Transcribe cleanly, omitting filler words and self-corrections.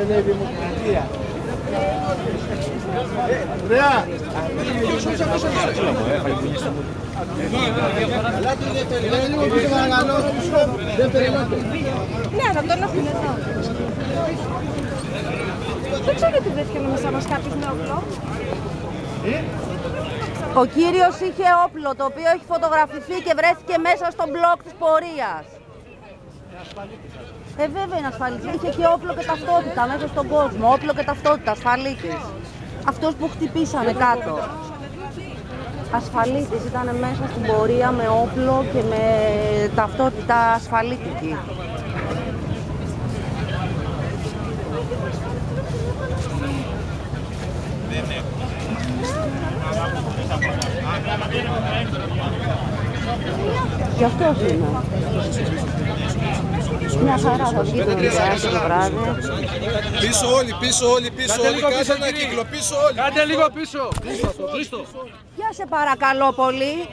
Είναι η δημοκρατία. Ωραία. Ναι, θα τον έχουμε εδώ. Δεν ξέρω γιατί βρέθηκε μέσα μας κάποιος με όπλο. Ο κύριος είχε όπλο, το οποίο έχει φωτογραφηθεί και βρέθηκε μέσα στο μπλοκ της πορείας. Βέβαια είναι ασφαλής. Είχε και όπλο και ταυτότητα μέσα στον κόσμο. Όπλο και ταυτότητα, ασφαλίτης. Αυτός που χτυπήσανε κάτω. Ασφαλίτης, ήταν μέσα στην πορεία με όπλο και με ταυτότητα ασφαλίτικη. Κι αυτός είναι. Μια χαρά θα βγει το βιβλιάκι το βράδυ. Πίσω όλοι, πίσω όλοι, πίσω όλοι. Κάντε ένα κύκλο, πίσω όλοι. Κάντε λίγο πίσω. Κλείστο. Για σε παρακαλώ πολύ.